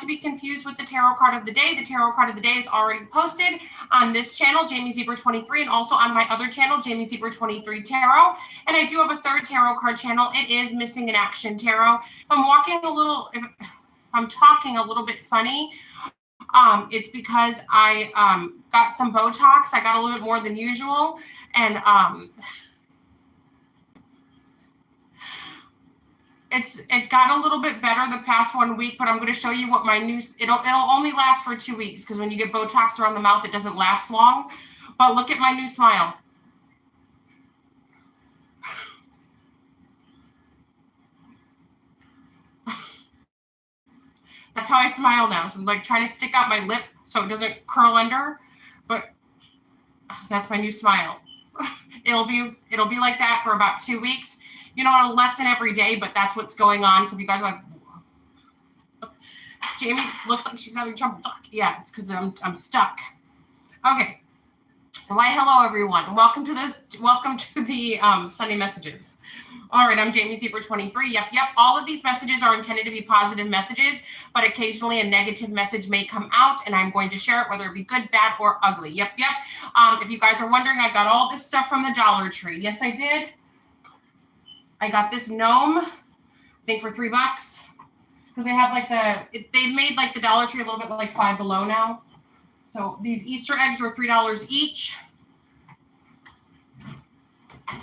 to be confused with the tarot card of the day. The tarot card of the day is already posted on this channel, Jamie Zebra 23, and also on my other channel, Jamie Zebra 23 Tarot. And I do have a third tarot card channel. It is Missing in Action Tarot. If I'm talking a little bit funny, it's because I got some Botox. I got a little bit more than usual, and it's gotten a little bit better the past 1 week, but I'm going to show you what my new, it'll only last for 2 weeks, because when you get Botox around the mouth, it doesn't last long. But look at my new smile. That's how I smile now. So I'm like trying to stick out my lip so it doesn't curl under, but that's my new smile. It'll be like that for about 2 weeks. You know, it'll lessen every day, but that's what's going on. So if you guys are like, Jamie looks like she's having trouble talking. Yeah, it's because I'm stuck. Okay. Why, hello everyone. Welcome to the Sunday messages. All right, I'm Jamie Zebra 23. Yep. All of these messages are intended to be positive messages, but occasionally a negative message may come out, and I'm going to share it, whether it be good, bad, or ugly. Yep. If you guys are wondering, I got all this stuff from the Dollar Tree. Yes, I did. I got this gnome, I think for $3, because they have like they've made like the Dollar Tree a little bit like Five Below now. So these Easter eggs were $3 each.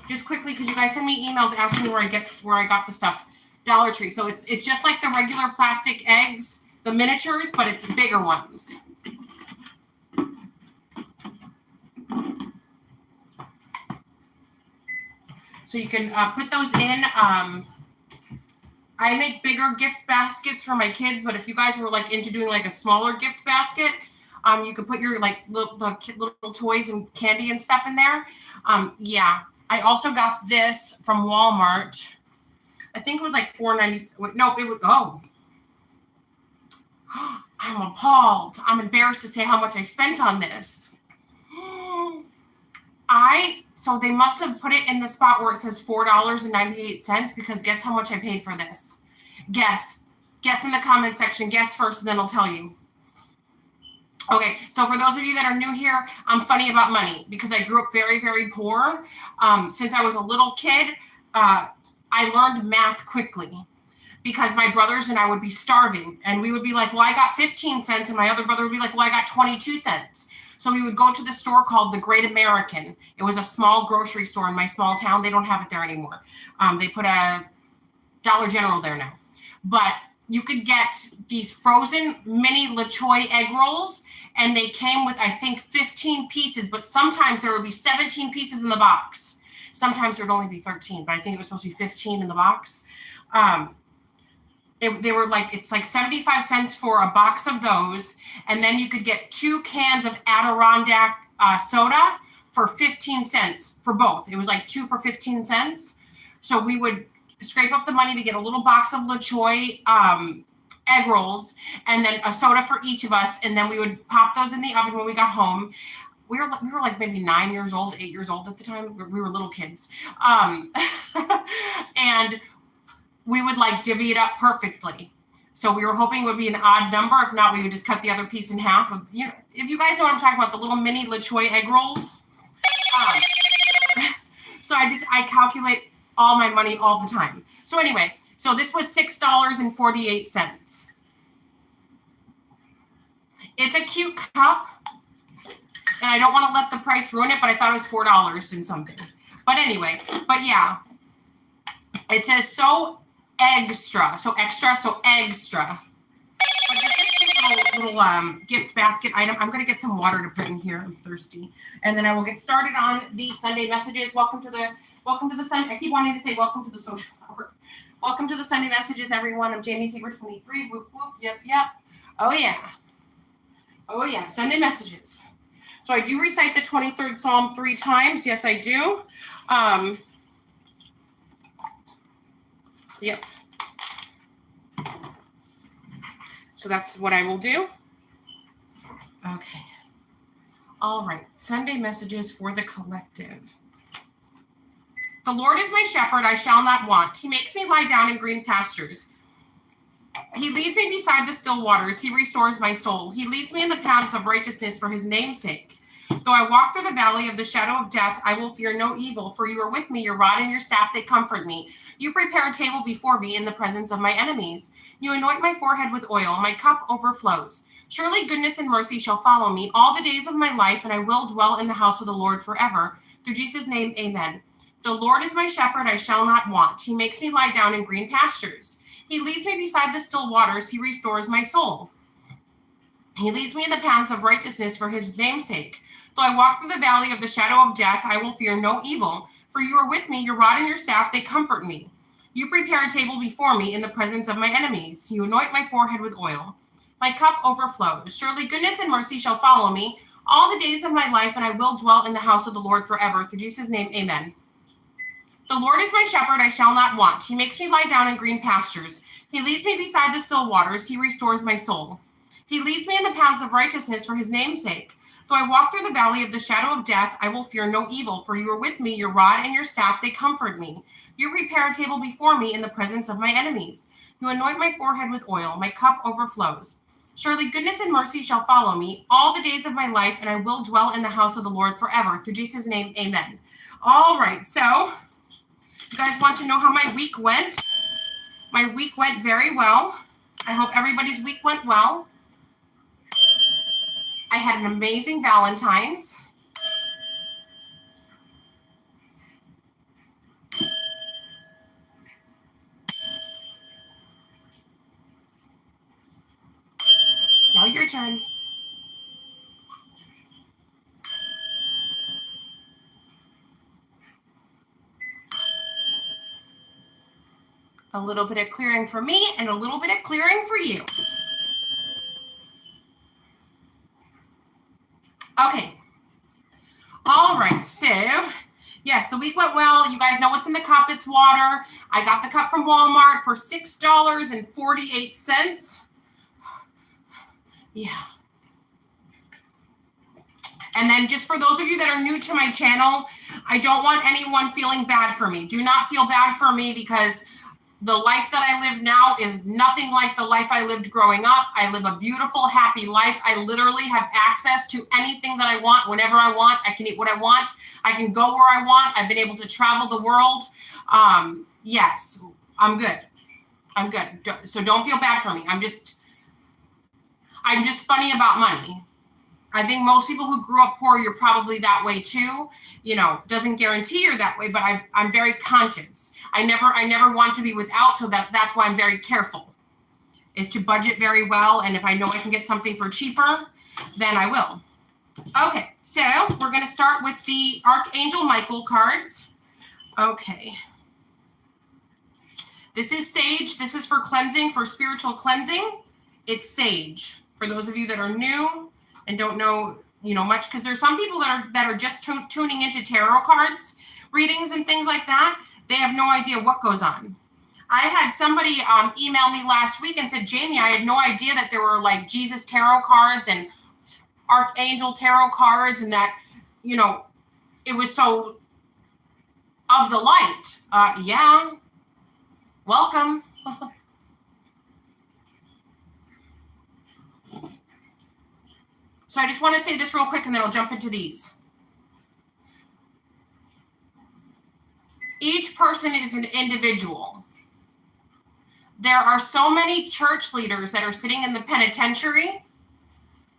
Just quickly, because you guys send me emails asking where I got the stuff. Dollar Tree. So it's just like the regular plastic eggs, the miniatures, but it's bigger ones. So you can put those in. I make bigger gift baskets for my kids, but if you guys were like into doing like a smaller gift basket, you could put your like little toys and candy and stuff in there. Yeah. I also got this from Walmart. I think it was like $4.90. Nope, it was, oh. I'm appalled. I'm embarrassed to say how much I spent on this. So they must have put it in the spot where it says $4.98, because guess how much I paid for this? Guess in the comment section. Guess first, and then I'll tell you. Okay, so for those of you that are new here, I'm funny about money because I grew up very, very poor. Since I was a little kid, I learned math quickly because my brothers and I would be starving, and we would be like, well, I got 15 cents, and my other brother would be like, well, I got 22 cents. So we would go to the store called the Great American. It was a small grocery store in my small town. They don't have it there anymore. They put a Dollar General there now. But you could get these frozen mini LaChoy egg rolls, and they came with, I think, 15 pieces, but sometimes there would be 17 pieces in the box. Sometimes there would only be 13, but I think it was supposed to be 15 in the box. They were like, it's like 75 cents for a box of those, and then you could get 2 cans of Adirondack soda for 15 cents for both. It was like 2 for 15 cents. So we would scrape up the money to get a little box of LaChoy egg rolls, and then a soda for each of us, and then we would pop those in the oven when we got home. We were like maybe 9 years old, 8 years old at the time. We were little kids. And we would like divvy it up perfectly. So we were hoping it would be an odd number. If not, we would just cut the other piece in half. If you guys know what I'm talking about, the little mini LaChoy egg rolls. So I calculate all my money all the time. So anyway, so this was $6.48. It's a cute cup, and I don't want to let the price ruin it, but I thought it was $4 and something. But anyway, yeah, it says so extra. But this is a little gift basket item. I'm going to get some water to put in here. I'm thirsty, and then I will get started on the Sunday messages. Welcome to the Sunday. I keep wanting to say welcome to the social hour. Welcome to the Sunday messages, everyone. I'm Jamie Zebra 23. Whoop, whoop. Yep. Oh yeah. Sunday messages. So I do recite the 23rd Psalm 3 times. Yes, I do. Yep. So that's what I will do. Okay. All right. Sunday messages for the collective. The Lord is my shepherd, I shall not want. He makes me lie down in green pastures. He leads me beside the still waters. He restores my soul. He leads me in the paths of righteousness for his name's sake. Though I walk through the valley of the shadow of death, I will fear no evil, for you are with me. Your rod and your staff, they comfort me. You prepare a table before me in the presence of my enemies. You anoint my forehead with oil. My cup overflows. Surely goodness and mercy shall follow me all the days of my life, and I will dwell in the house of the Lord forever. Through Jesus' name, amen. The Lord is my shepherd, I shall not want. He makes me lie down in green pastures. He leads me beside the still waters. He restores my soul. He leads me in the paths of righteousness for his name's sake. Though I walk through the valley of the shadow of death, I will fear no evil. For you are with me, your rod and your staff, they comfort me. You prepare a table before me in the presence of my enemies. You anoint my forehead with oil. My cup overflows. Surely goodness and mercy shall follow me all the days of my life, and I will dwell in the house of the Lord forever. Through Jesus' name, amen. The Lord is my shepherd, I shall not want. He makes me lie down in green pastures. He leads me beside the still waters. He restores my soul. He leads me in the paths of righteousness for his name's sake. Though I walk through the valley of the shadow of death, I will fear no evil, for you are with me. Your rod and your staff, they comfort me. You prepare a table before me in the presence of my enemies. You anoint my forehead with oil. My cup overflows. Surely goodness and mercy shall follow me all the days of my life, and I will dwell in the house of the Lord forever. Through Jesus' name, amen. All right, so you guys want to know how my week went? My week went very well. I hope everybody's week went well. I had an amazing Valentine's. Now your turn. A little bit of clearing for me and a little bit of clearing for you. Okay. All right. So, yes, the week went well. You guys know what's in the cup. It's water. I got the cup from Walmart for $6.48. Yeah. And then just for those of you that are new to my channel, I don't want anyone feeling bad for me. Do not feel bad for me because the life that I live now is nothing like the life I lived growing up. I live a beautiful, happy life. I literally have access to anything that I want whenever I want. I can eat what I want. I can go where I want. I've been able to travel the world. Yes, I'm good. I'm good. So don't feel bad for me. I'm just funny about money. I think most people who grew up poor, you're probably that way too. You know, doesn't guarantee you're that way, but I'm very conscious. I never want to be without, so that's why I'm very careful, is to budget very well. And if I know I can get something for cheaper, then I will. Okay, so we're going to start with the Archangel Michael cards. Okay. This is sage. This is for cleansing, for spiritual cleansing. It's sage. For those of you that are new and don't know, much, because there's some people that are just tuning into tarot cards readings and things like that. They have no idea what goes on. I had somebody email me last week and said, Jamie, I had no idea that there were like Jesus tarot cards and Archangel tarot cards, and that, it was so of the light. Yeah. Welcome. So I just want to say this real quick and then I'll jump into these. Each person is an individual. There are so many church leaders that are sitting in the penitentiary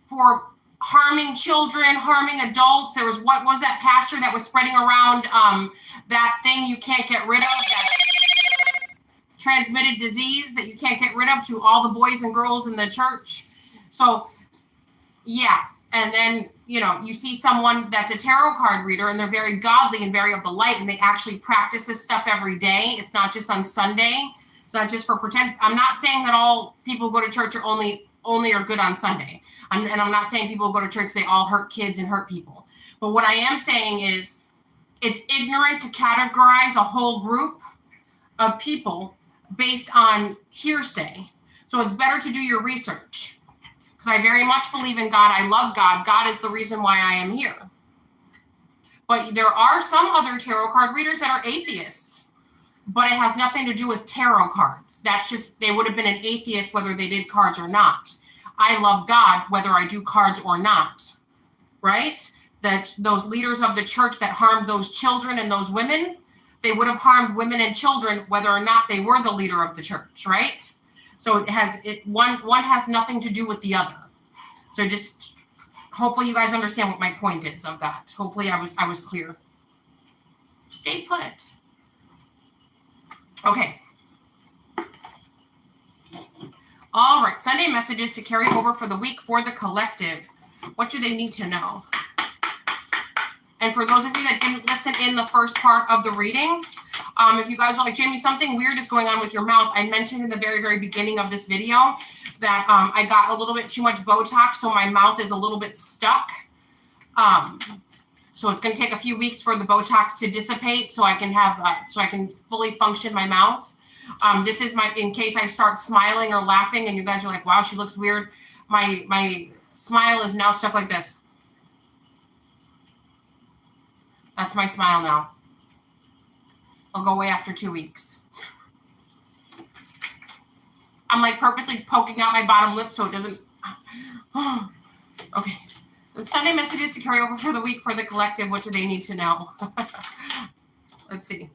for harming children, harming adults. What was that pastor that was spreading around that thing you can't get rid of, that transmitted disease that you can't get rid of, to all the boys and girls in the church? So yeah. And then, you see someone that's a tarot card reader and they're very godly and very of the light, and they actually practice this stuff every day. It's not just on Sunday. It's not just for pretend. I'm not saying that all people who go to church are only are good on Sunday. And I'm not saying people who go to church, they all hurt kids and hurt people. But what I am saying is it's ignorant to categorize a whole group of people based on hearsay. So it's better to do your research. Because I very much believe in God. I love God. God is the reason why I am here. But there are some other tarot card readers that are atheists. but it has nothing to do with tarot cards. That's just, they would have been an atheist whether they did cards or not. I love God whether I do cards or not, right? That those leaders of the church that harmed those children and those women, they would have harmed women and children whether or not they were the leader of the church, right? So one has nothing to do with the other. So just hopefully you guys understand what my point is of that. Hopefully I was clear. Stay put. Okay. All right. Sunday messages to carry over for the week for the collective. What do they need to know? And for those of you that didn't listen in the first part of the reading, if you guys are like, Jamie, something weird is going on with your mouth. I mentioned in the very, very beginning of this video that I got a little bit too much Botox, so my mouth is a little bit stuck. So it's going to take a few weeks for the Botox to dissipate so I can have, so I can fully function my mouth. This is in case I start smiling or laughing and you guys are like, wow, she looks weird. My smile is now stuck like this. That's my smile now. I'll go away after 2 weeks. I'm like purposely poking out my bottom lip so it doesn't. Okay. The Sunday messages to carry over for the week for the collective. What do they need to know? Let's see.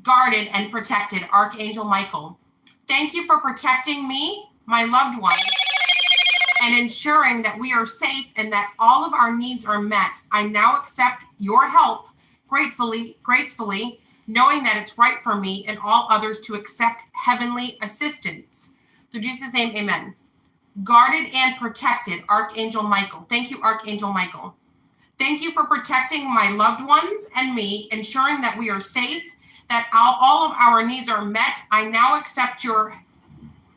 Guarded and protected, Archangel Michael. Thank you for protecting me, my loved ones, and ensuring that we are safe and that all of our needs are met. I now accept your help gracefully, knowing that it's right for me and all others to accept heavenly assistance. Through Jesus' name, amen. Guarded and protected, Archangel Michael. Thank you, Archangel Michael. Thank you for protecting my loved ones and me, ensuring that we are safe, that all of our needs are met. I now accept your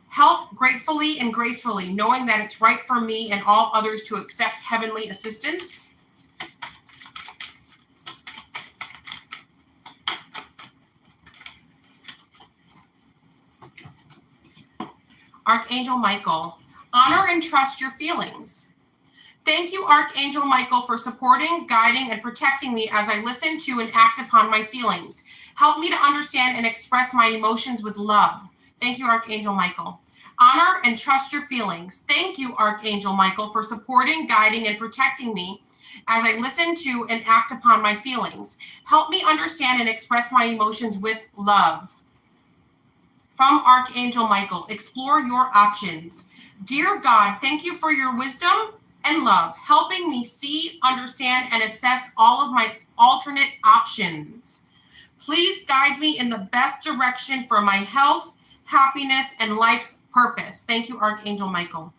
help gratefully and gracefully, knowing that it's right for me and all others to accept heavenly assistance. Archangel Michael. Honor and trust your feelings. Thank you, Archangel Michael, for supporting, guiding, and protecting me as I listen to and act upon my feelings. Help me to understand and express my emotions with love. Thank you, Archangel Michael. Honor and trust your feelings. Thank you, Archangel Michael, for supporting, guiding, and protecting me as I listen to and act upon my feelings. Help me understand and express my emotions with love. From Archangel Michael, explore your options. Dear God, thank you for your wisdom and love, helping me see, understand, and assess all of my alternate options. Please guide me in the best direction for my health, happiness, and life's purpose. Thank you, Archangel Michael.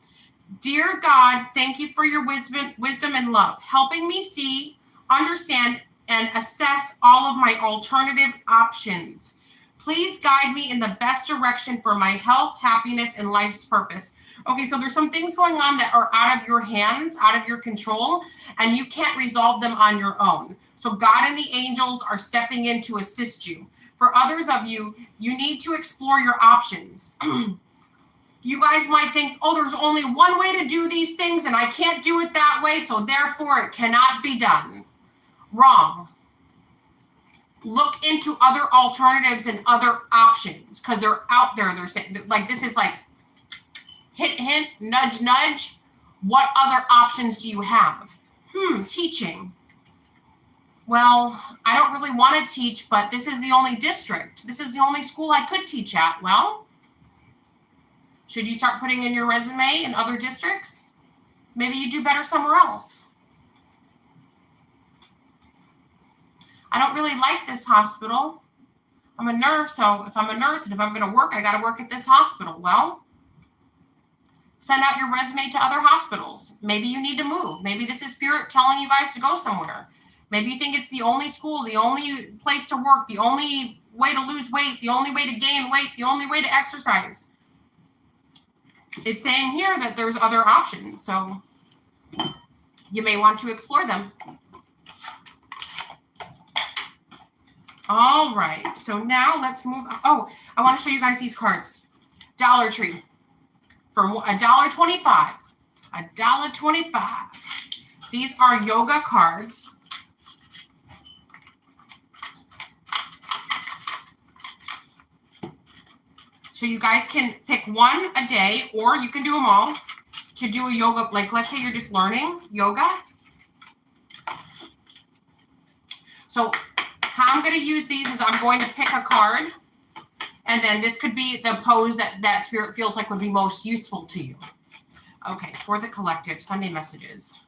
Dear God, thank you for your wisdom and love, helping me see, understand, and assess all of my alternative options. Please guide me in the best direction for my health, happiness, and life's purpose. Okay, so there's some things going on that are out of your hands, out of your control, and you can't resolve them on your own. So God and the angels are stepping in to assist you. For others of you, you need to explore your options. You guys might think, oh, there's only one way to do these things, and I can't do it that way, so therefore it cannot be done. Wrong. Look into other alternatives and other options, because they're out there. They're saying, like, this is like, hint, hint, nudge, nudge. What other options do you have? Teaching. Well, I don't really want to teach, but this is the only district. This is the only school I could teach at. Well, should you start putting in your resume in other districts? Maybe you do better somewhere else. I don't really like this hospital. I'm a nurse, so if I'm a nurse and if I'm going to work, I got to work at this hospital. Well, send out your resume to other hospitals. Maybe you need to move. Maybe this is Spirit telling you guys to go somewhere. Maybe you think it's the only school, the only place to work, the only way to lose weight, the only way to gain weight, the only way to exercise. It's saying here that there's other options, so you may want to explore them. All right, so now let's move. Oh, I want to show you guys these cards. Dollar Tree for $1.25. $1.25. These are yoga cards. So you guys can pick one a day, or you can do them all to do a yoga. Like, let's say you're just learning yoga. So how I'm going to use these is I'm going to pick a card, and then this could be the pose that spirit feels like would be most useful to you. Okay, for the collective, Sunday messages.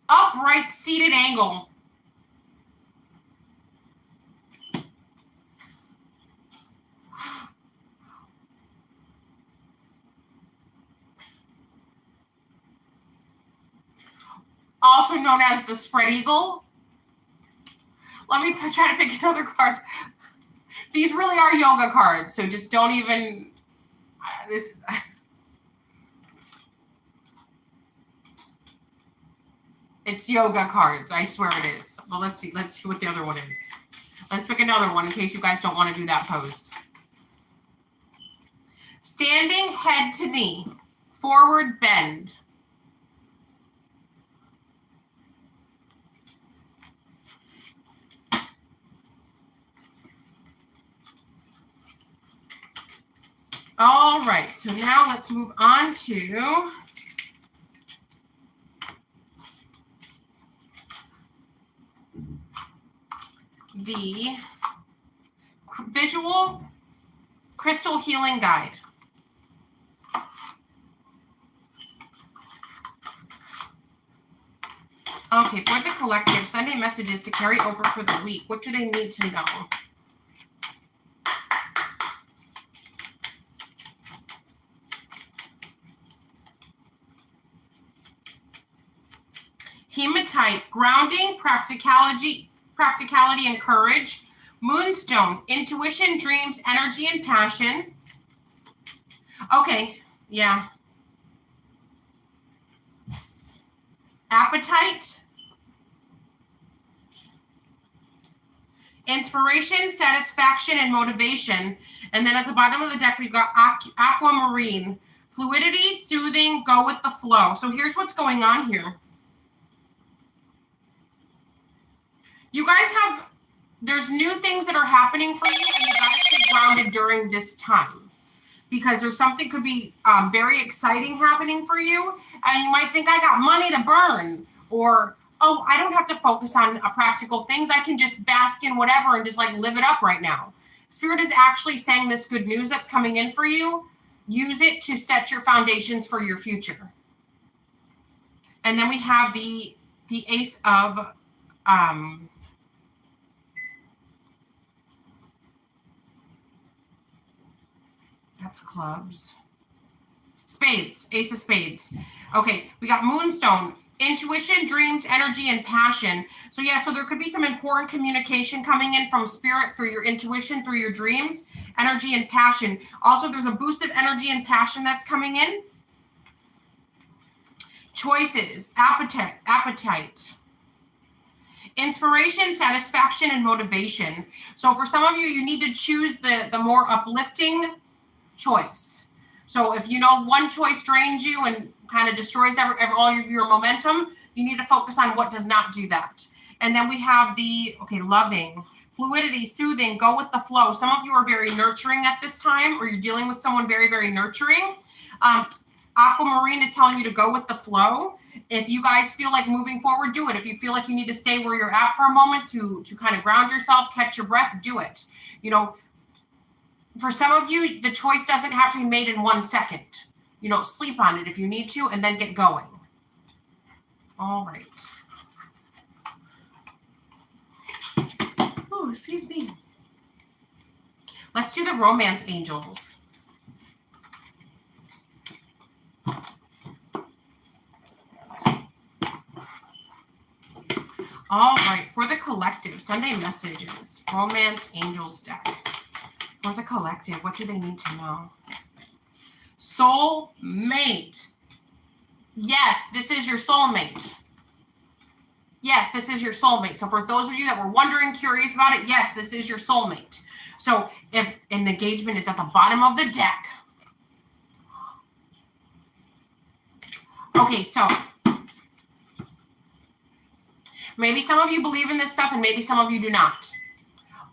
Upright seated angle. Also known as the spread eagle. Let me try to pick another card. These really are yoga cards, so just don't even this. It's yoga cards. I swear it is. Well, let's see. Let's see what the other one is. Let's pick another one in case you guys don't want to do that pose. Standing head to knee, forward bend. All right, so now let's move on to the visual crystal healing guide. Okay, for the collective, Sunday messages to carry over for the week. What do they need to know? Hematite, grounding, practicality and courage. Moonstone, intuition, dreams, energy, and passion. Okay, yeah. Appetite. Inspiration, satisfaction, and motivation. And then at the bottom of the deck, we've got aquamarine. Fluidity, soothing, go with the flow. So here's what's going on here. You guys have, there's new things that are happening for you, and you got to stay grounded during this time. Because there's something could be very exciting happening for you, and you might think, I got money to burn, or, oh, I don't have to focus on practical things. I can just bask in whatever and just like live it up right now. Spirit is actually saying this good news that's coming in for you. Use it to set your foundations for your future. And then we have the Ace of that's clubs. Spades, Ace of Spades. Okay, we got Moonstone, intuition, dreams, energy, and passion. So yeah, so there could be some important communication coming in from spirit through your intuition, through your dreams, energy, and passion. Also, there's a boost of energy and passion that's coming in. Choices, appetite. Inspiration, satisfaction, and motivation. So for some of you, you need to choose the more uplifting choice. So if you know one choice drains you and kind of destroys all of your momentum, you need to focus on what does not do that. And then we have loving, fluidity, soothing, go with the flow. Some of you are very nurturing at this time, or you're dealing with someone very, very nurturing. Aquamarine is telling you to go with the flow. If you guys feel like moving forward, do it. If you feel like you need to stay where you're at for a moment to kind of ground yourself, catch your breath, do it. You know, for some of you, the choice doesn't have to be made in 1 second. You know, sleep on it if you need to, and then get going. All right. Oh, excuse me. Let's do the romance angels. All right, for the collective, Sunday messages, romance angels deck. For the collective, what do they need to know? Soulmate. Yes, this is your soulmate. Yes, this is your soulmate. So for those of you that were wondering, curious about it, yes, this is your soulmate. So if an engagement is at the bottom of the deck. Okay, so maybe some of you believe in this stuff and maybe some of you do not.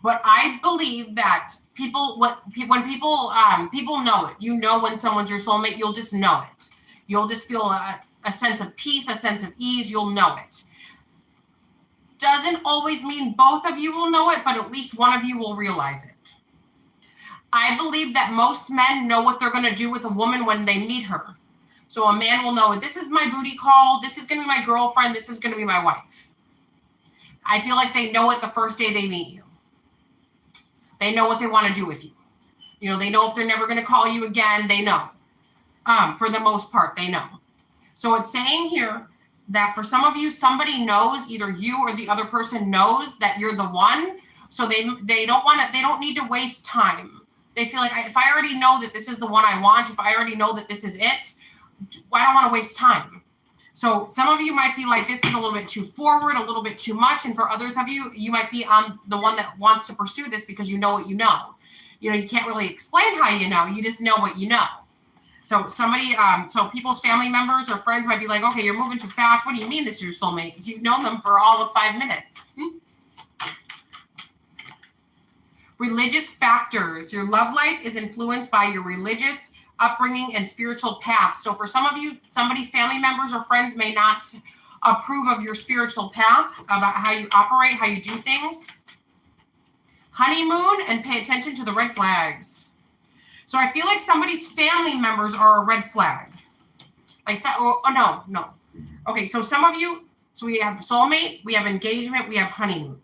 But I believe that when people know it. You know when someone's your soulmate. You'll just know it. You'll just feel a sense of peace, a sense of ease. You'll know it. Doesn't always mean both of you will know it, but at least one of you will realize it. I believe that most men know what they're going to do with a woman when they meet her. So a man will know, this is my booty call, this is going to be my girlfriend, this is going to be my wife. I feel like they know it the first day they meet you. They know what they want to do with you. You know, they know if they're never going to call you again, they know. For the most part, they know. So it's saying here that for some of you, somebody knows, either you or the other person knows that you're the one. So they don't need to waste time. They feel like, if I already know that this is the one I want, if I already know that this is it, I don't want to waste time. So some of you might be like, this is a little bit too forward, a little bit too much. And for others of you, you might be on the one that wants to pursue this because you know what you know. You know, you can't really explain how you know. You just know what you know. So so people's family members or friends might be like, okay, you're moving too fast. What do you mean this is your soulmate? You've known them for all of 5 minutes. Religious factors. Your love life is influenced by your religious upbringing and spiritual path. So for some of you, somebody's family members or friends may not approve of your spiritual path, about how you operate, how you do things. Honeymoon, and pay attention to the red flags. So I feel like somebody's family members are a red flag. No. Okay, so some of you, so we have soulmate, we have engagement, we have honeymoon.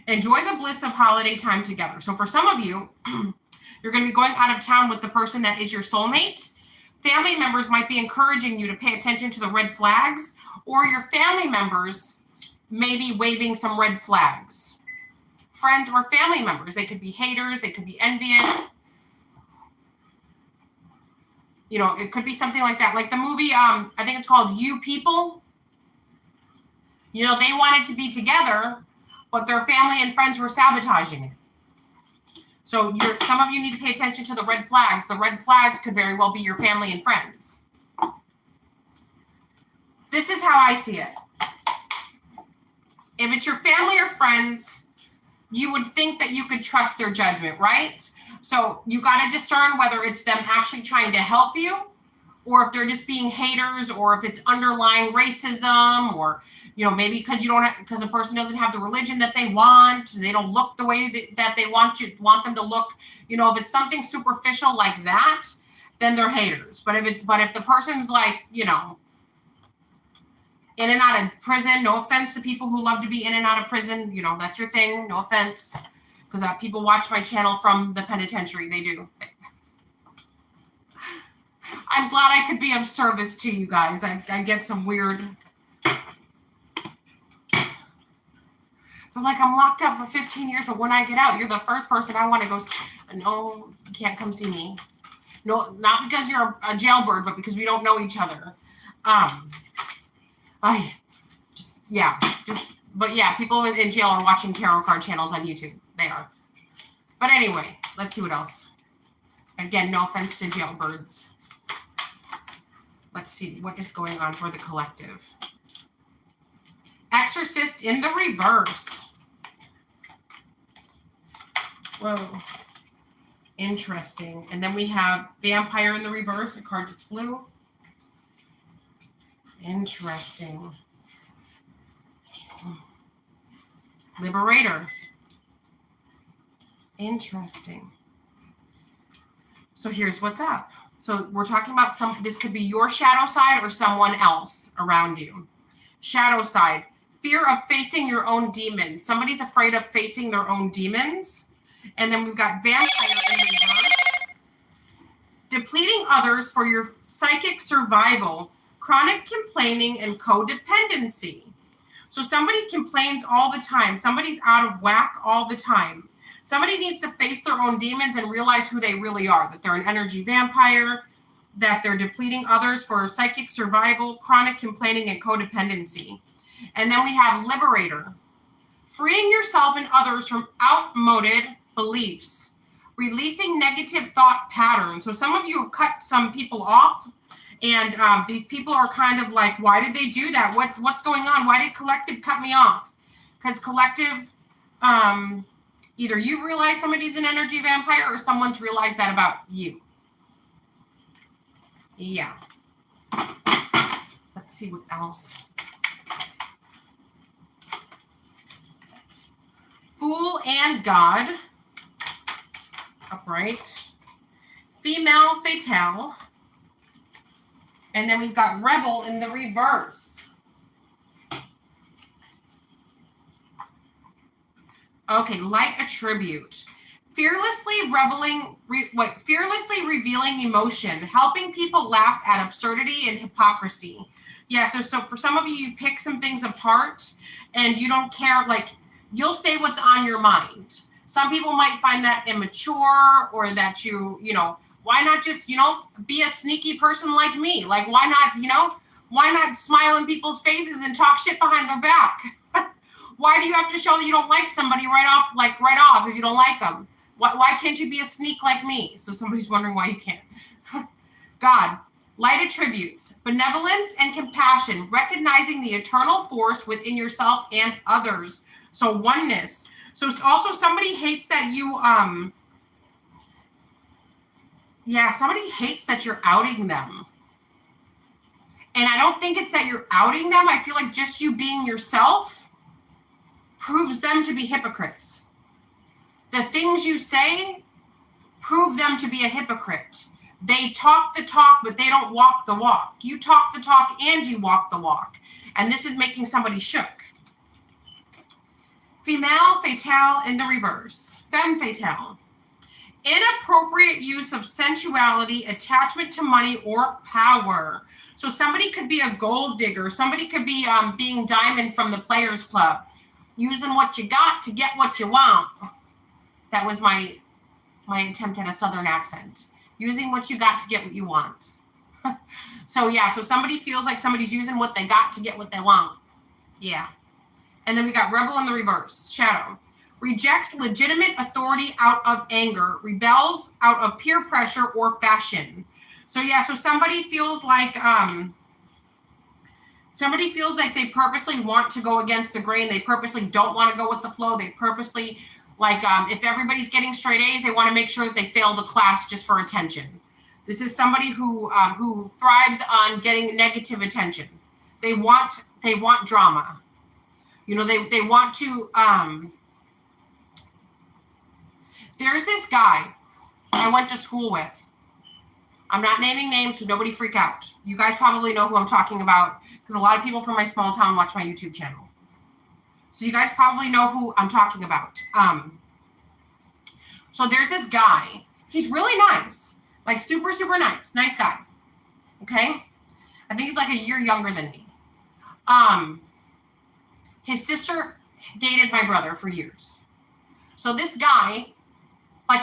Enjoy the bliss of holiday time together. So for some of you, you're going to be going out of town with the person that is your soulmate. Family members might be encouraging you to pay attention to the red flags, or your family members may be waving some red flags. Friends or family members, they could be haters, they could be envious. You know, it could be something like that. Like the movie, I think it's called You People. You know, they wanted to be together, but their family and friends were sabotaging it. So some of you need to pay attention to the red flags. The red flags could very well be your family and friends. This is how I see it. If it's your family or friends, you would think that you could trust their judgment, right? So you got to discern whether it's them actually trying to help you, or if they're just being haters, or if it's underlying racism, or maybe because a person doesn't have the religion that they want, they don't look the way that they want them to look. If it's something superficial like that, then they're haters. But if the person's like, in and out of prison, no offense to people who love to be in and out of prison, that's your thing, no offense, because people watch my channel from the penitentiary, they do. I'm glad I could be of service to you guys. I get some weird. So I'm locked up for 15 years, but when I get out, you're the first person I want to go. No, you can't come see me. No, not because you're a jailbird, but because we don't know each other. People in jail are watching tarot card channels on YouTube. They are. But anyway, let's see what else. Again, no offense to jailbirds. Let's see what is going on for the collective. Exorcist in the reverse. Whoa. Interesting. And then we have Vampire in the reverse. The card just flew. Interesting. Liberator. Interesting. So here's what's up. So we're talking about this could be your shadow side or someone else around you. Shadow side. Fear of facing your own demons. Somebody's afraid of facing their own demons. And then we've got Vampire in reverse. Depleting others for your psychic survival. Chronic complaining and codependency. So somebody complains all the time. Somebody's out of whack all the time. Somebody needs to face their own demons and realize who they really are. That they're an energy vampire. That they're depleting others for psychic survival. Chronic complaining and codependency. And then we have Liberator. Freeing yourself and others from outmoded beliefs. Releasing negative thought patterns. So some of you have cut some people off. And these people are kind of like, why did they do that? What's going on? Why did collective cut me off? Because collective Either you realize somebody's an energy vampire or someone's realized that about you. Yeah. Let's see what else. Fool and God. Upright. Female fatale. And then we've got rebel in the reverse. Okay, light attribute. Fearlessly revealing emotion, helping people laugh at absurdity and hypocrisy. Yeah, so for some of you, you pick some things apart and you don't care, like, you'll say what's on your mind. Some people might find that immature, or that you know, why not just, you know, be a sneaky person like me? Like, why not, you know, why not smile in people's faces and talk shit behind their back? Why do you have to show that you don't like somebody right off if you don't like them? Why can't you be a sneak like me? So somebody's wondering why you can't. God, light attributes, benevolence and compassion, recognizing the eternal force within yourself and others. So oneness. So also somebody hates that you, somebody hates that you're outing them. And I don't think it's that you're outing them. I feel like just you being yourself proves them to be hypocrites. The things you say prove them to be a hypocrite. They talk the talk, but they don't walk the walk. You talk the talk and you walk the walk. And this is making somebody shook. Female fatale in the reverse. Femme fatale. Inappropriate use of sensuality, attachment to money, or power. So somebody could be a gold digger. Somebody could be being Diamond from the Players Club. Using what you got to get what you want. That was my attempt at a Southern accent. Using what you got to get what you want. So somebody feels like somebody's using what they got to get what they want. Yeah. And then we got rebel in the reverse. Shadow. Rejects legitimate authority out of anger. Rebels out of peer pressure or fashion. So somebody feels like they purposely want to go against the grain. They purposely don't want to go with the flow. They purposely, if everybody's getting straight A's, they want to make sure that they fail the class just for attention. This is somebody who thrives on getting negative attention. They want drama. You know, they want to. There's this guy I went to school with. I'm not naming names, so nobody freak out. You guys probably know who I'm talking about because a lot of people from my small town watch my YouTube channel. So you guys probably know who I'm talking about. So there's this guy. He's really nice. Like super, super nice. Nice guy. Okay? I think he's like a year younger than me. His sister dated my brother for years. So this guy,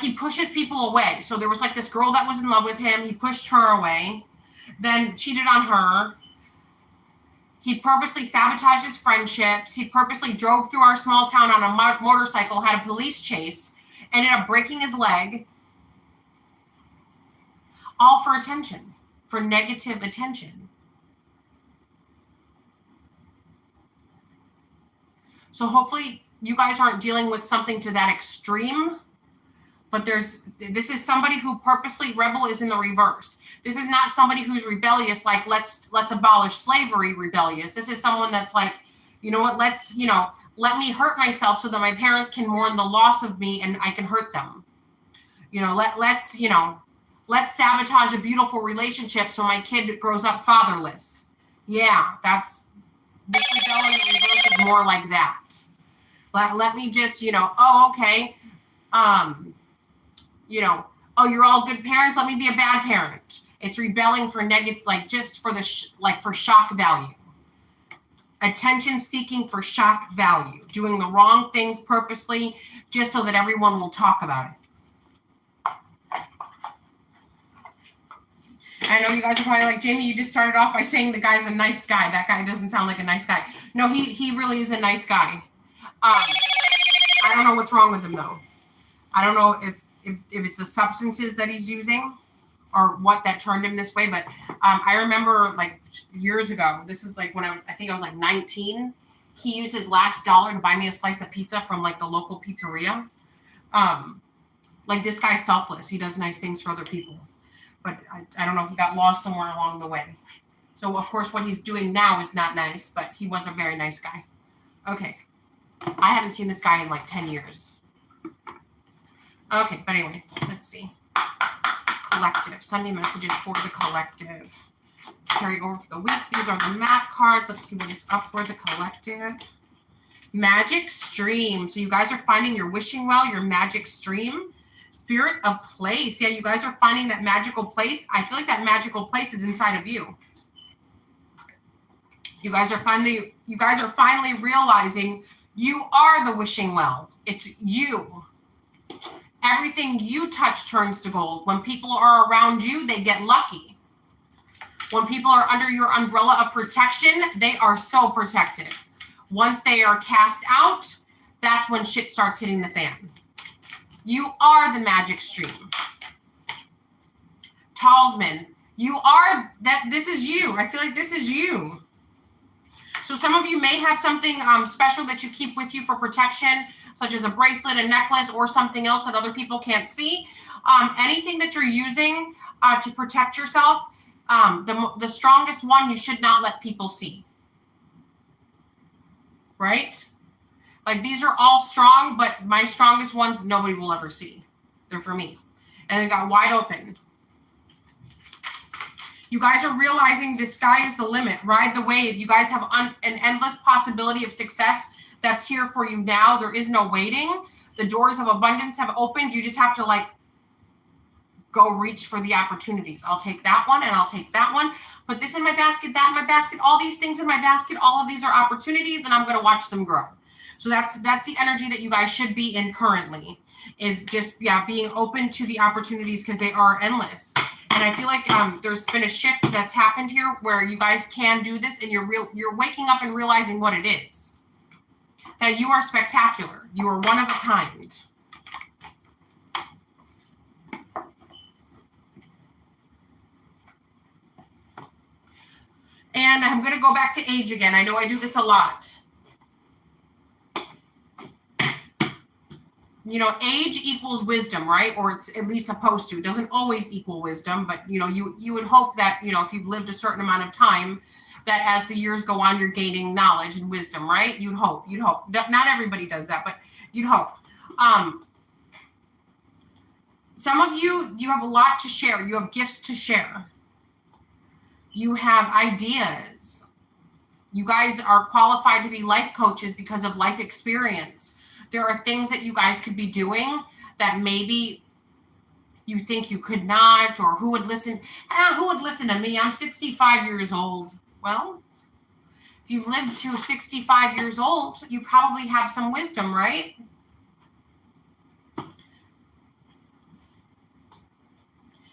he pushes people away. So there was this girl that was in love with him. He pushed her away, then cheated on her. He purposely sabotaged his friendships. He purposely drove through our small town on a motorcycle, had a police chase, ended up breaking his leg. All for attention, for negative attention. So hopefully you guys aren't dealing with something to that extreme. But this is somebody who purposely rebel is in the reverse. This is not somebody who's rebellious, like let's abolish slavery rebellious. This is someone that's like, you know what, let me hurt myself so that my parents can mourn the loss of me and I can hurt them. You know, let's sabotage a beautiful relationship so my kid grows up fatherless. Yeah, this rebellion in reverse is more like that. Let me just, okay. You're all good parents. Let me be a bad parent. It's rebelling for negative, just for for shock value. Attention seeking for shock value. Doing the wrong things purposely just so that everyone will talk about it. I know you guys are probably like, Jamie, you just started off by saying the guy's a nice guy. That guy doesn't sound like a nice guy. No, he really is a nice guy. I don't know what's wrong with him though. I don't know if it's the substances that he's using or what that turned him this way. But I remember years ago, this is when I think I was 19, he used his last dollar to buy me a slice of pizza from the local pizzeria. Like this guy's selfless. He does nice things for other people. But I don't know, he got lost somewhere along the way. So, of course, what he's doing now is not nice, but he was a very nice guy. Okay. I haven't seen this guy in like 10 years. Okay, but anyway, let's see. Collective. Sunday messages for the collective. Carry over for the week. These are the map cards. Let's see what is up for the collective. Magic stream. So you guys are finding your wishing well, your magic stream. Spirit of place. Yeah, you guys are finding that magical place. I feel like that magical place is inside of you. You guys are finally realizing you are the wishing well. It's you. Everything you touch turns to gold. When people are around you, they get lucky. When people are under your umbrella of protection, they are so protected. Once they are cast out, that's when shit starts hitting the fan. You are the magic stream. Talisman, you are that. This is you. I feel like this is you. So some of you may have something special that you keep with you for protection, such as a bracelet, a necklace, or something else that other people can't see. Anything that you're using to protect yourself, the strongest one you should not let people see. Right? Like these are all strong, but my strongest ones nobody will ever see. They're for me. And they got wide open. You guys are realizing the sky is the limit. Ride the wave. You guys have an endless possibility of success that's here for you now. There is no waiting. The doors of abundance have opened. You just have to like go reach for the opportunities. I'll take that one and I'll take that one. Put this in my basket, that in my basket, all these things in my basket. All of these are opportunities and I'm going to watch them grow. So that's the energy that you guys should be in currently, is just, being open to the opportunities because they are endless. And I feel like there's been a shift that's happened here where you guys can do this and you're waking up and realizing what it is. That you are spectacular. You are one of a kind. And I'm going to go back to age again. I know I do this a lot. You know, age equals wisdom, right? Or it's at least supposed to. It doesn't always equal wisdom, but, you know, you would hope that, you know, if you've lived a certain amount of time, that as the years go on, you're gaining knowledge and wisdom, right? You'd hope. Not everybody does that, but you'd hope. Some of you have a lot to share. You have gifts to share. You have ideas. You guys are qualified to be life coaches because of life experience. There are things that you guys could be doing that maybe you think you could not, or who would listen? Who would listen to me? I'm 65 years old. Well, if you've lived to 65 years old, you probably have some wisdom, right?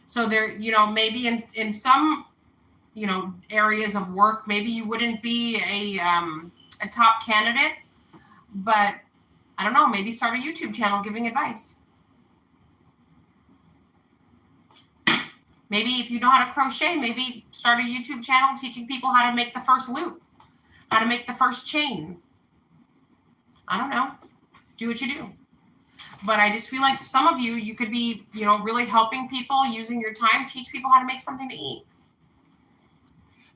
So there, you know, maybe in some, you know, areas of work, maybe you wouldn't be a top candidate, but I don't know, maybe start a YouTube channel giving advice. Maybe if you know how to crochet, maybe start a YouTube channel teaching people how to make the first loop, how to make the first chain. I don't know. Do what you do. But I just feel like some of you could be, you know, really helping people, using your time, teach people how to make something to eat.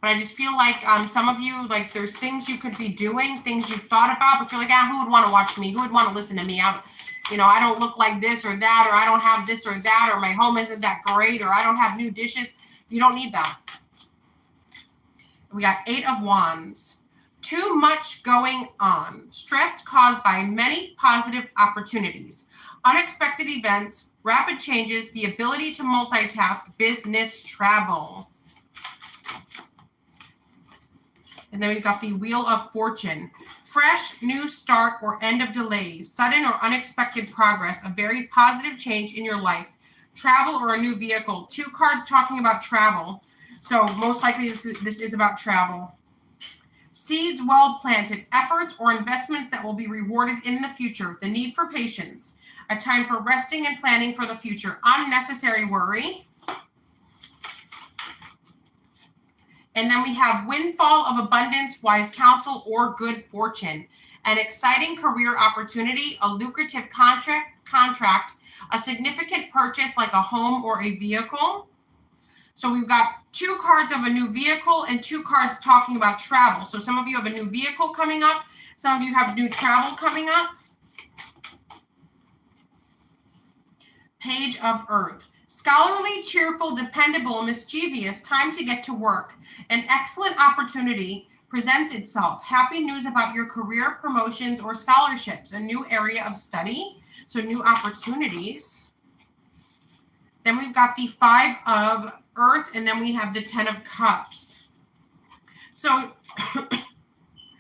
But I just feel like some of you, like there's things you could be doing, things you've thought about, but you're like, who would want to watch me? Who would want to listen to me? I don't look like this or that, or I don't have this or that, or my home isn't that great, or I don't have new dishes. You don't need that. We got 8 of Wands. Too much going on. Stress caused by many positive opportunities. Unexpected events, rapid changes, the ability to multitask, business, travel. And then we've got the Wheel of Fortune. Fresh, new start, or end of delays. Sudden or unexpected progress. A very positive change in your life. Travel or a new vehicle. 2 cards talking about travel. So most likely this is about travel. Seeds well planted. Efforts or investments that will be rewarded in the future. The need for patience. A time for resting and planning for the future. Unnecessary worry. And then we have windfall of abundance, wise counsel, or good fortune. an exciting career opportunity, a lucrative contract, a significant purchase like a home or a vehicle. So we've got 2 cards of a new vehicle and 2 cards talking about travel. So some of you have a new vehicle coming up. Some of you have new travel coming up. Page of Earth. Scholarly, cheerful, dependable, mischievous, time to get to work. An excellent opportunity presents itself. Happy news about your career, promotions, or scholarships. A new area of study. So new opportunities. Then we've got the 5 of Earth, and then we have the 10 of Cups. So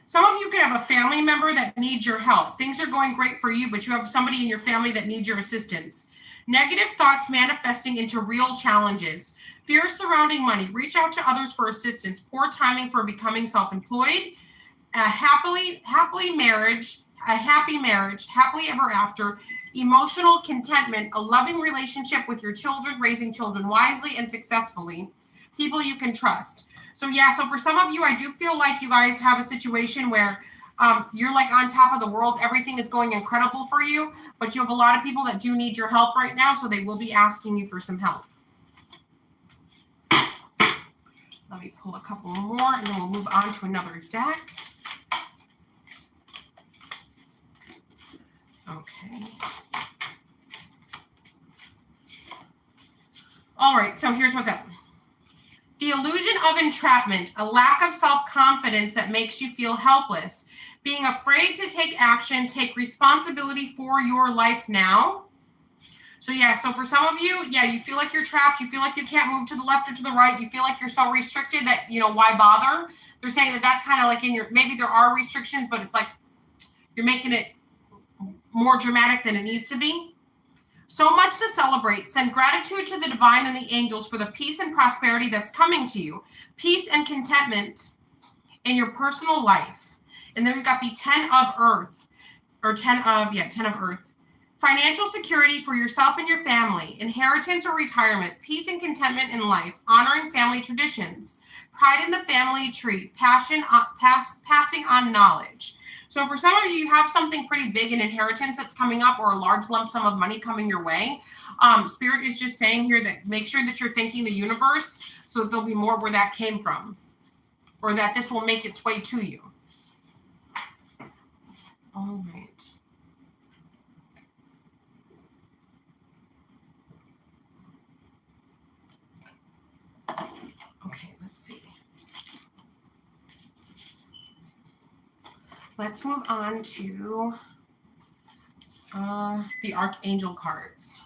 some of you could have a family member that needs your help. Things are going great for you, but you have somebody in your family that needs your assistance. Negative thoughts manifesting into real challenges. Fears surrounding money. Reach out to others for assistance. Poor timing for becoming self-employed. A happy marriage, happily ever after. Emotional contentment, a loving relationship with your children, raising children wisely and successfully. People you can trust. So yeah, so for some of you, I do feel like you guys have a situation where you're like on top of the world. Everything is going incredible for you, but you have a lot of people that do need your help right now, so they will be asking you for some help. Let me pull a couple more, and then we'll move on to another deck. Okay. All right, so here's what's up. The illusion of entrapment, a lack of self-confidence that makes you feel helpless. Being afraid to take action, take responsibility for your life now. So yeah, so for some of you, yeah, you feel like you're trapped. You feel like you can't move to the left or to the right. You feel like you're so restricted that, why bother? They're saying that that's kind of like maybe there are restrictions, but it's like you're making it more dramatic than it needs to be. So much to celebrate. Send gratitude to the divine and the angels for the peace and prosperity that's coming to you. Peace and contentment in your personal life. And then we've got the 10 of Earth. Or 10 of Earth. Financial security for yourself and your family. Inheritance or retirement. Peace and contentment in life. Honoring family traditions. Pride in the family tree. Passing on knowledge. So for some of you, you have something pretty big, an inheritance that's coming up or a large lump sum of money coming your way. Spirit is just saying here that make sure that you're thanking the universe so that there'll be more where that came from, or that this will make its way to you. All right. Okay, let's see. Let's move on to the Archangel cards.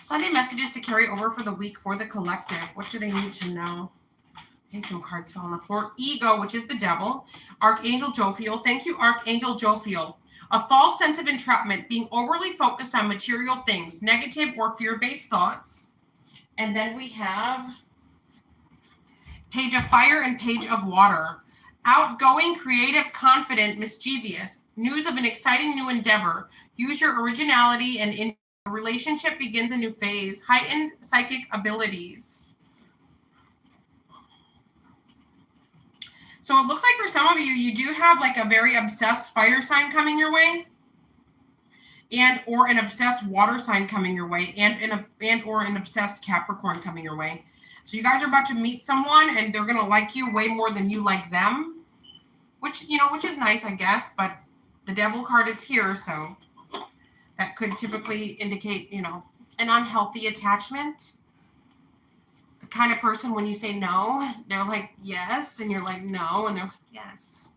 Sunday messages to carry over for the week for the collective. What do they need to know? Okay, some cards fell on the floor. Ego, which is the devil. Archangel Jophiel. Thank you, Archangel Jophiel. A false sense of entrapment, being overly focused on material things, negative or fear-based thoughts. And then we have Page of Fire and Page of Water. Outgoing, creative, confident, mischievous. News of an exciting new endeavor. Use your originality and in a relationship begins a new phase. Heightened psychic abilities. So it looks like for some of you, you do have like a very obsessed fire sign coming your way, or an obsessed water sign coming your way, or an obsessed Capricorn coming your way. So you guys are about to meet someone and they're going to like you way more than you like them, which is nice, I guess, but the devil card is here. So that could typically indicate, an unhealthy attachment. The kind of person when you say no, they're like, yes. And you're like, no. And they're like, yes.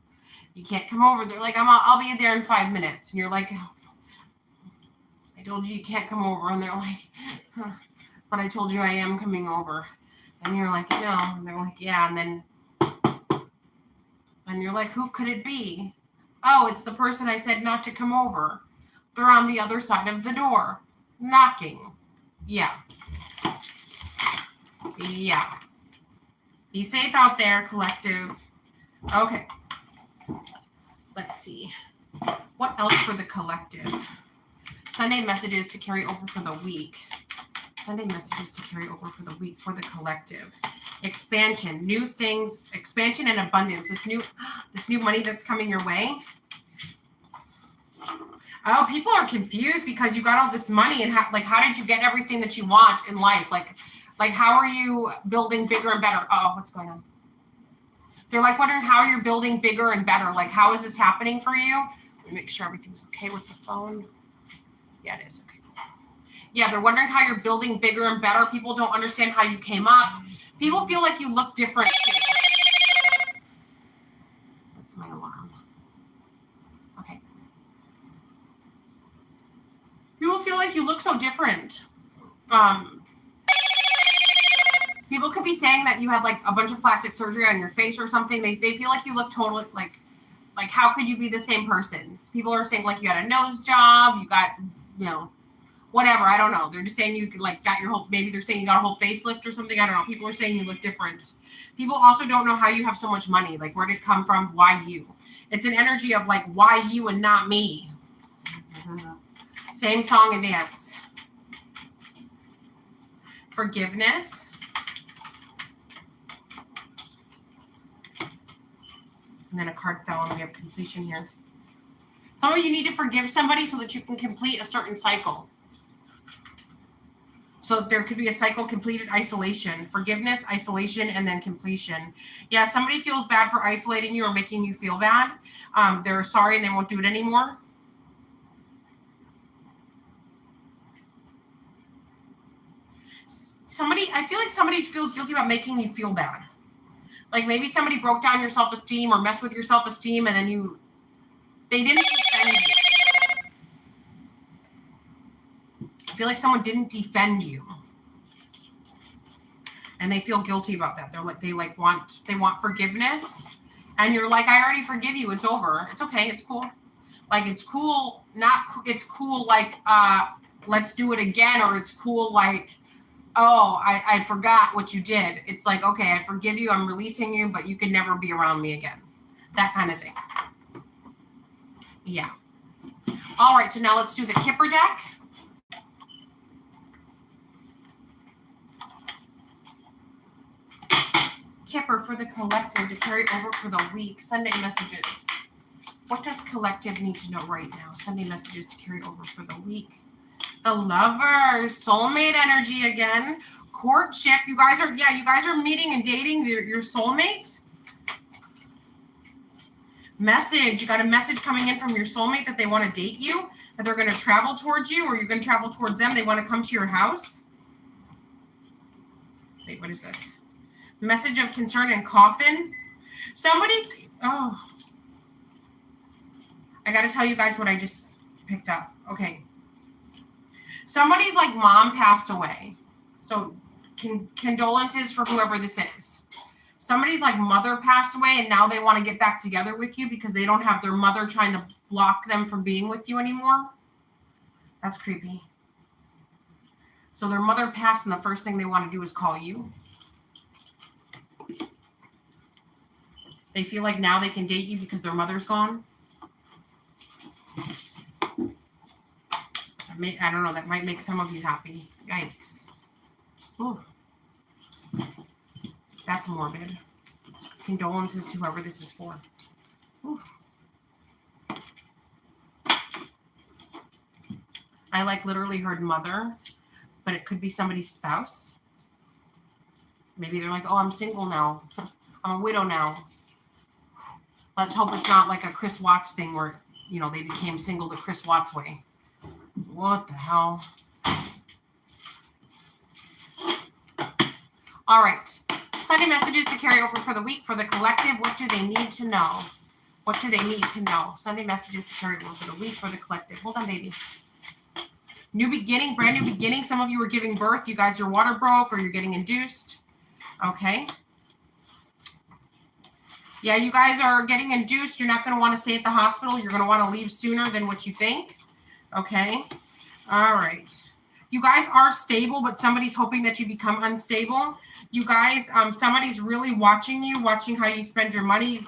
You can't come over. They're like, I'll be there in 5 minutes. And you're like, oh, I told you can't come over. And they're like, huh, but I told you I am coming over. And you're like, no. And they're like, yeah. And you're like, who could it be? Oh, it's the person I said not to come over. They're on the other side of the door, knocking. Yeah. Yeah. Be safe out there, collective. Okay. Let's see. What else for the collective? Sunday messages to carry over for the week. Sunday messages to carry over for the week for the collective. Expansion, new things, expansion and abundance. This new money that's coming your way. Oh, people are confused because you got all this money and how did you get everything that you want in life? Like how are you building bigger and better? Oh, what's going on? They're like wondering how you're building bigger and better. Like, how is this happening for you? Let me make sure everything's okay with the phone. Yeah, it is. Okay. Yeah, they're wondering how you're building bigger and better. People don't understand how you came up. People feel like you look different too. That's my alarm. Okay. People feel like you look so different. People could be saying that you had like a bunch of plastic surgery on your face or something. They feel like you look totally like how could you be the same person? People are saying like you had a nose job, you got, whatever. I don't know. They're just saying you like got your whole, maybe they're saying you got a whole facelift or something. I don't know. People are saying you look different. People also don't know how you have so much money. Like where did it come from? Why you? It's an energy of like, why you and not me? Same song and dance. Forgiveness. And then a card fell and we have completion here. Some of you need to forgive somebody so that you can complete a certain cycle. So there could be a cycle completed, isolation, forgiveness, isolation, and then completion. Yeah, somebody feels bad for isolating you or making you feel bad. They're sorry and they won't do it anymore. I feel like somebody feels guilty about making you feel bad. Like maybe somebody broke down your self-esteem or messed with your self-esteem and then they didn't defend you. I feel like someone didn't defend you. And they feel guilty about that. They want forgiveness. And you're like, I already forgive you. It's over. It's okay. It's cool. Like it's cool. It's cool like let's do it again, or it's cool like, oh, I forgot what you did. It's like, okay, I forgive you. I'm releasing you, but you can never be around me again. That kind of thing. Yeah. All right, so now let's do the Kipper deck. Kipper for the collective to carry over for the week. Sunday messages. What does collective need to know right now? Sunday messages to carry over for the week. The Lover, soulmate energy again. Courtship. You guys are meeting and dating your soulmate. Message. You got a message coming in from your soulmate that they want to date you, that they're going to travel towards you, or you're going to travel towards them. They want to come to your house. Wait, what is this? Message of concern and coffin. I got to tell you guys what I just picked up. Okay. Somebody's like mom passed away. So condolences for whoever this is. Somebody's like mother passed away and now they want to get back together with you because they don't have their mother trying to block them from being with you anymore. That's creepy. So their mother passed and the first thing they want to do is call you. They feel like now they can date you because their mother's gone. I don't know, that might make some of you happy. Yikes. Ooh. That's morbid. Condolences to whoever this is for. Ooh. I literally heard mother, but it could be somebody's spouse. Maybe they're like, oh, I'm single now. I'm a widow now. Let's hope it's not like a Chris Watts thing where, they became single the Chris Watts way. What the hell? All right. Sunday messages to carry over for the week for the collective. What do they need to know? What do they need to know? Sunday messages to carry over for the week for the collective. Hold on, baby. New beginning, brand new beginning. Some of you are giving birth. You guys, your water broke or you're getting induced. Okay. Yeah, you guys are getting induced. You're not going to want to stay at the hospital. You're going to want to leave sooner than what you think. Okay. All right. You guys are stable, but somebody's hoping that you become unstable. You guys, somebody's really watching you, watching how you spend your money,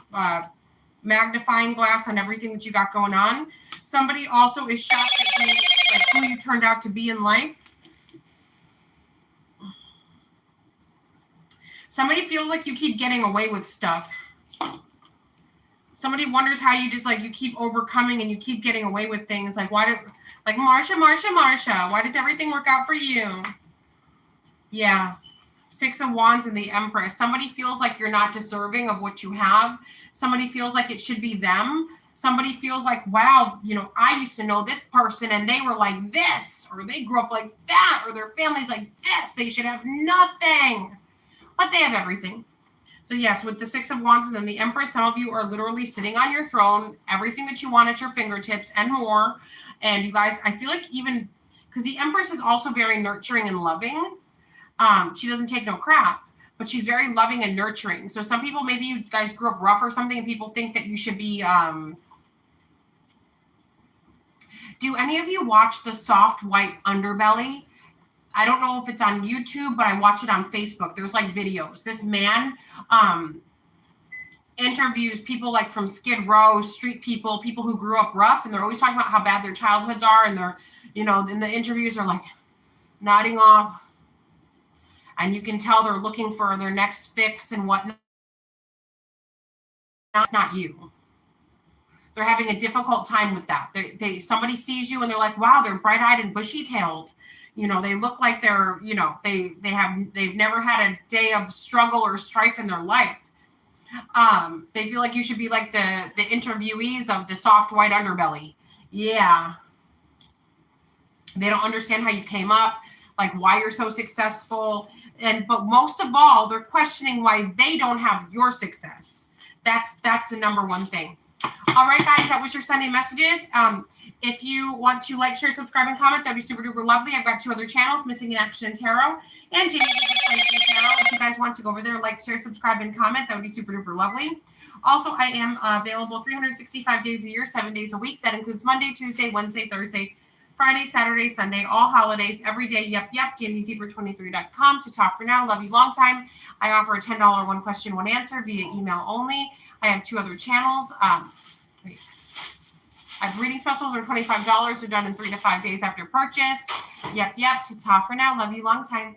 magnifying glass on everything that you got going on. Somebody also is shocked at who you turned out to be in life. Somebody feels like you keep getting away with stuff. Somebody wonders how you just like you keep overcoming and you keep getting away with things. Like why do like Marsha, why does everything work out for you? Yeah. 6 of Wands and the Empress. Somebody feels like you're not deserving of what you have. Somebody feels like it should be them. Somebody feels like, wow, you know, I used to know this person and they were like this, or they grew up like that, or their family's like this. They should have nothing, but they have everything. So yes, with the 6 of Wands and then the Empress, some of you are literally sitting on your throne, everything that you want at your fingertips and more. And you guys, I feel like even because the Empress is also very nurturing and loving. She doesn't take no crap, but she's very loving and nurturing. So some people, maybe you guys grew up rough or something, and people think that you should be. Do any of you watch the Soft White Underbelly? I don't know if it's on YouTube, but I watch it on Facebook. There's like videos. This man interviews people like from Skid Row, street people, people who grew up rough, and they're always talking about how bad their childhoods are, and they're, you know, in the interviews are like nodding off. And you can tell they're looking for their next fix and whatnot. It's not you. They're having a difficult time with that. Somebody sees you and they're like, wow, they're bright-eyed and bushy-tailed. You know, they look like they're, you know, they've never had a day of struggle or strife in their life. They feel like you should be like the interviewees of the Soft White Underbelly. Yeah. They don't understand how you came up, like why you're so successful. But most of all, they're questioning why they don't have your success. That's the number one thing. All right, guys, that was your Sunday messages. If you want to like, share, subscribe, and comment, that'd be super duper lovely. I've got 2 other channels, Missing in Action Tarot and Jamie Tarot. If you guys want to go over there, like, share, subscribe, and comment, that would be super duper lovely. Also, I am available 365 days a year, 7 days a week. That includes Monday, Tuesday, Wednesday, Thursday, Friday, Saturday, Sunday, all holidays, every day. Yep. JamieZebra23.com. To talk for now. Love you long time. I offer a $10 one question, one answer via email only. I have 2 other channels. I have reading specials are $25. They're done in 3 to 5 days after purchase. Yep. To talk for now. Love you long time.